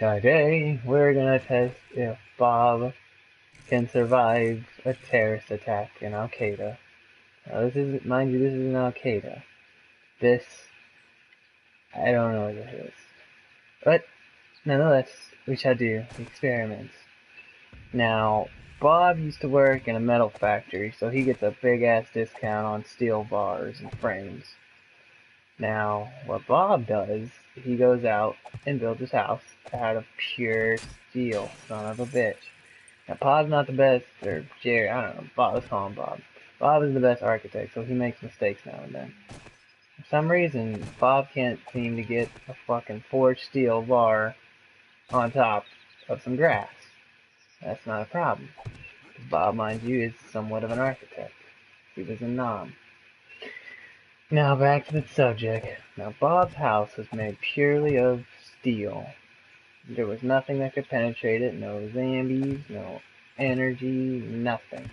Today, we're gonna test if Bob can survive a terrorist attack in Al-Qaeda. Now, this is, mind you, this is in Al-Qaeda. This, I don't know what this is. But, nonetheless, we shall do the experiments. Now, Bob used to work in a metal factory, so he gets a big-ass discount on steel bars and frames. Now, what Bob does, he goes out and builds his house out of pure steel, son of a bitch. Now, Bob's not the best, or Jerry, I don't know, Bob, let's call him Bob. Bob is the best architect, so he makes mistakes now and then. For some reason, Bob can't seem to get a fucking forged steel bar on top of some grass. That's not a problem. Bob, mind you, is somewhat of an architect. He was a nom. Now back to the subject. Now Bob's house was made purely of steel. There was nothing that could penetrate it, no zombies, no energy, nothing.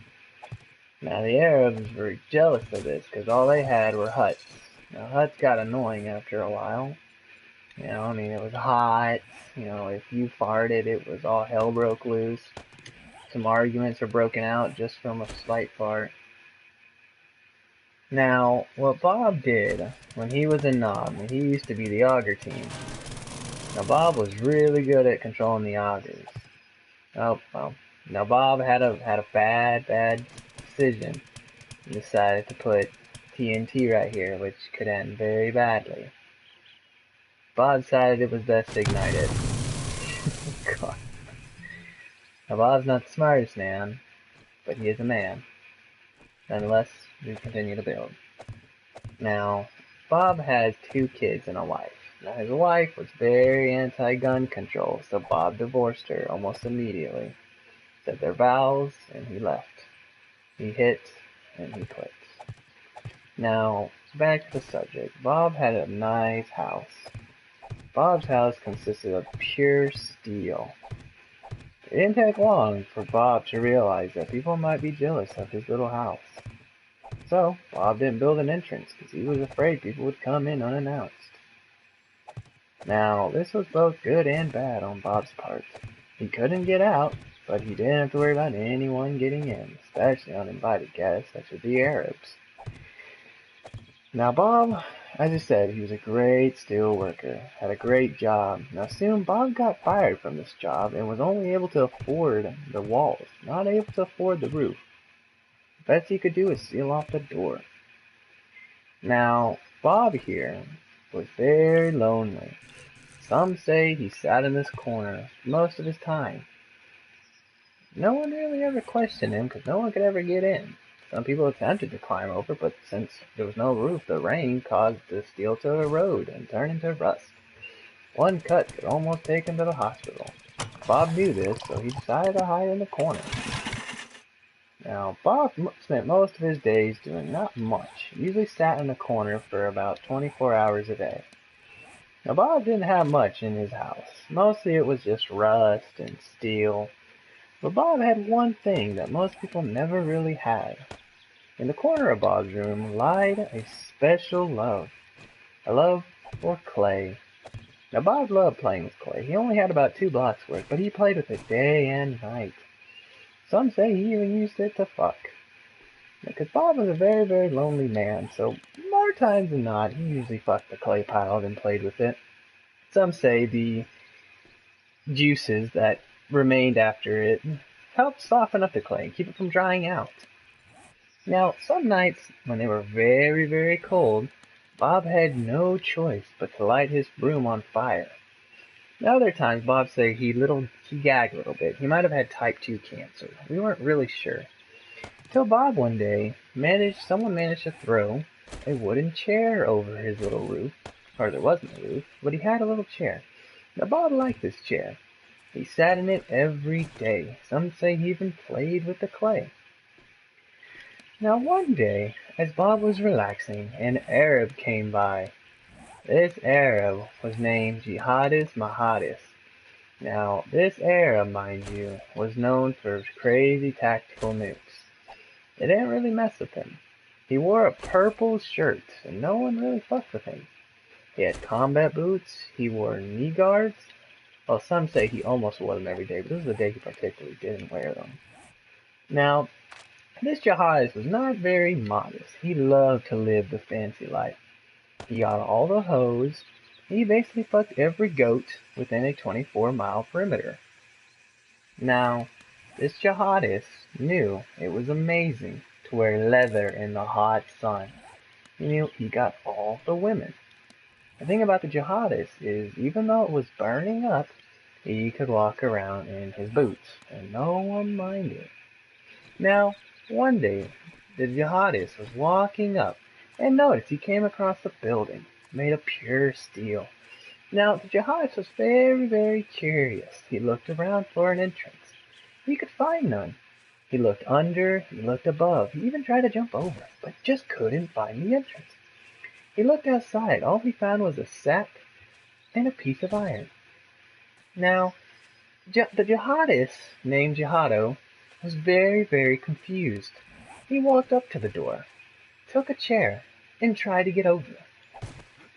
Now the Arabs were jealous of this because all they had were huts. Now huts got annoying after a while. You know, I mean, it was hot. You know, if you farted, it was all hell broke loose. Some arguments were broken out just from a slight fart. Now, what Bob did when he was a knob, and he used to be the auger team. Now, Bob was really good at controlling the augers. Oh, well, now Bob had a bad decision. He decided to put TNT right here, which could end very badly. Bob decided it was best to ignite it. God. Now, Bob's not the smartest man, but he is a man. Nonetheless, we continue to build. Now, Bob has 2 kids and a wife. Now, his wife was very anti-gun control, so Bob divorced her almost immediately. Said their vows, and he left. He hit, and he quit. Now, back to the subject. Bob had a nice house. Bob's house consisted of pure steel. It didn't take long for Bob to realize that people might be jealous of his little house. So, Bob didn't build an entrance because he was afraid people would come in unannounced. Now, this was both good and bad on Bob's part. He couldn't get out, but he didn't have to worry about anyone getting in, especially uninvited guests such as the Arabs. Now, Bob, as I said, he was a great steel worker, had a great job. Now, soon Bob got fired from this job and was only able to afford the walls, not able to afford the roof. The best he could do was seal off the door. Now, Bob here was very lonely. Some say he sat in this corner most of his time. No one really ever questioned him because no one could ever get in. Some people attempted to climb over, but since there was no roof, the rain caused the steel to erode and turn into rust. One cut could almost take him to the hospital. Bob knew this, so he decided to hide in the corner. Now, Bob spent most of his days doing not much. He usually sat in the corner for about 24 hours a day. Now, Bob didn't have much in his house. Mostly it was just rust and steel. But Bob had one thing that most people never really had. In the corner of Bob's room lied a special love. A love for clay. Now, Bob loved playing with clay. He only had about 2 blocks worth, but he played with it day and night. Some say he even used it to fuck. Because Bob was a very, very lonely man, so more times than not, he usually fucked the clay pile and played with it. Some say the juices that remained after it helped soften up the clay and keep it from drying out. Now, some nights, when they were very, very cold, Bob had no choice but to light his broom on fire. Now, other times, Bob said he gagged a little bit. He might have had type 2 cancer. We weren't really sure. Till Bob one day someone managed to throw a wooden chair over his little roof. Or there wasn't a roof, but he had a little chair. Now, Bob liked this chair. He sat in it every day. Some say he even played with the clay. Now, one day, as Bob was relaxing, an Arab came by. This Arab was named Jihadis Mahadis. Now, this Arab, mind you, was known for crazy tactical nukes. They didn't really mess with him. He wore a purple shirt, and no one really fucked with him. He had combat boots, he wore knee guards, Well, some say he almost wore them every day, but this is the day he particularly didn't wear them. Now, this jihadist was not very modest. He loved to live the fancy life. He got all the hoes. He basically fucked every goat within a 24-mile perimeter. Now, this jihadist knew it was amazing to wear leather in the hot sun. He knew he got all the women. The thing about the jihadist is, even though it was burning up, he could walk around in his boots, and no one minded. Now, one day, the jihadist was walking up and noticed he came across a building made of pure steel. Now, the jihadist was very, very curious. He looked around for an entrance. He could find none. He looked under, he looked above, he even tried to jump over, but just couldn't find the entrance. He looked outside. All he found was a sack and a piece of iron. Now, the jihadist, named Jihado, was very, very confused. He walked up to the door, took a chair, and tried to get over.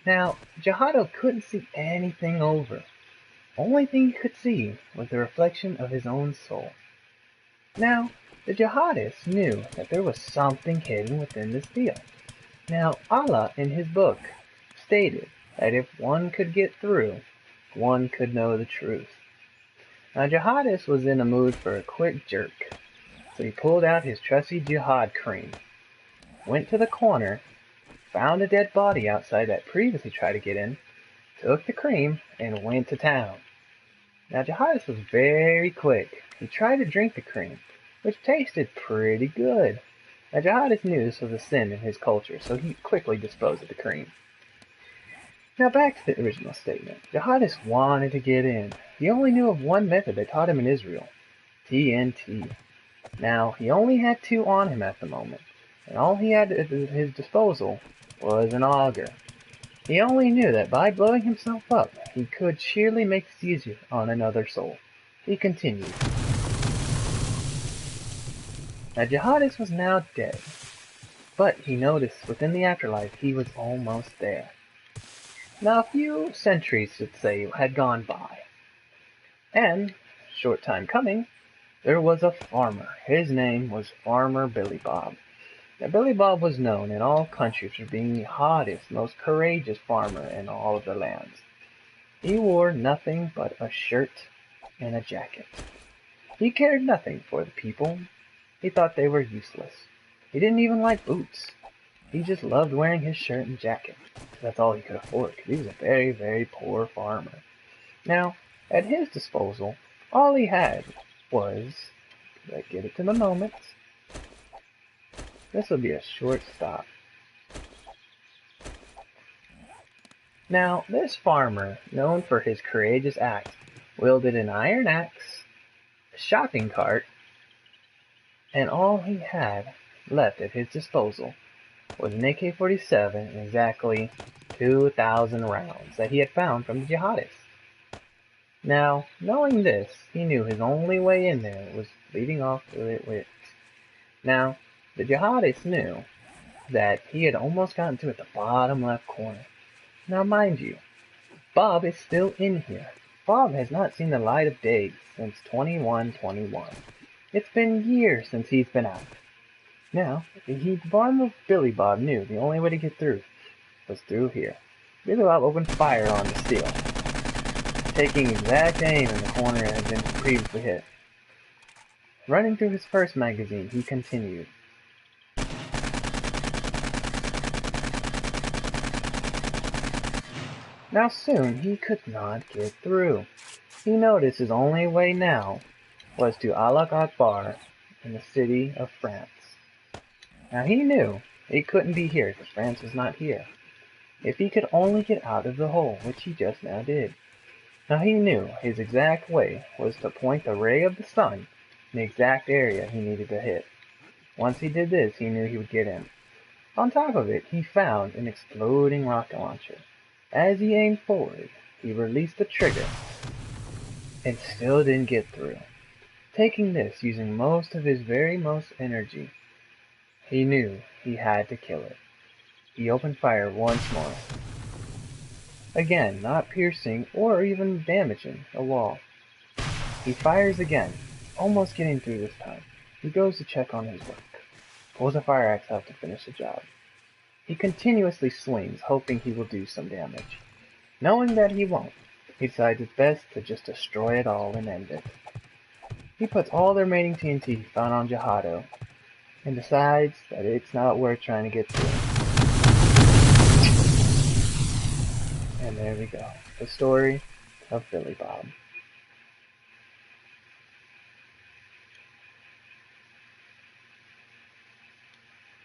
Now, Jihado couldn't see anything over. Only thing he could see was the reflection of his own soul. Now, the jihadist knew that there was something hidden within this deal. Now, Allah in his book stated that if one could get through, one could know the truth. Now, jihadist was in a mood for a quick jerk, so he pulled out his trusty jihad cream, went to the corner, found a dead body outside that previously tried to get in, took the cream, and went to town. Now, jihadist was very quick. He tried to drink the cream, which tasted pretty good. Now, jihadist knew this was a sin in his culture, so he quickly disposed of the cream. Now, back to the original statement. Jihadist wanted to get in. He only knew of one method they taught him in Israel, TNT. Now, he only had 2 on him at the moment, and all he had at his disposal was an auger. He only knew that by blowing himself up, he could surely make this easier on another soul. He continued. Now, jihadist was now dead, but he noticed within the afterlife he was almost there. Now, a few centuries, let's say, had gone by, and, short time coming, there was a farmer. His name was Farmer Billy Bob. Now, Billy Bob was known in all countries for being the hottest, most courageous farmer in all of the lands. He wore nothing but a shirt and a jacket. He cared nothing for the people. He thought they were useless. He didn't even like boots. He just loved wearing his shirt and jacket. That's all he could afford, because he was a very, very poor farmer. Now, at his disposal, all he had was, let's get it to the moment. This will be a short stop. Now, this farmer, known for his courageous acts, wielded an iron axe, a shopping cart, and all he had left at his disposal was an AK-47 and exactly 2,000 rounds that he had found from the jihadists. Now, knowing this, he knew his only way in there was leading off with it. Now, the jihadist knew that he had almost gotten to at the bottom left corner. Now, mind you, Bob is still in here. Bob has not seen the light of day since 2121. It's been years since he's been out. Now, Farmer Billy Bob knew the only way to get through was through here. Billy Bob opened fire on the steel, taking exact aim in the corner it had been previously hit. Running through his first magazine, he continued. Now soon he could not get through. He noticed his only way now was to Allah Akbar in the city of France. Now he knew he couldn't be here because France was not here. If he could only get out of the hole, which he just now did. Now he knew his exact way was to point the ray of the sun in the exact area he needed to hit. Once he did this, he knew he would get in. On top of it, he found an exploding rocket launcher. As he aimed forward, he released the trigger and still didn't get through. Taking this, using most of his very most energy, he knew he had to kill it. He opened fire once more. Again, not piercing or even damaging a wall. He fires again, almost getting through this time. He goes to check on his work, pulls a fire axe out to finish the job. He continuously swings, hoping he will do some damage. Knowing that he won't, he decides it's best to just destroy it all and end it. He puts all the remaining TNT he found on Jihado, and decides that it's not worth trying to get through. And there we go. The story of Billy Bob.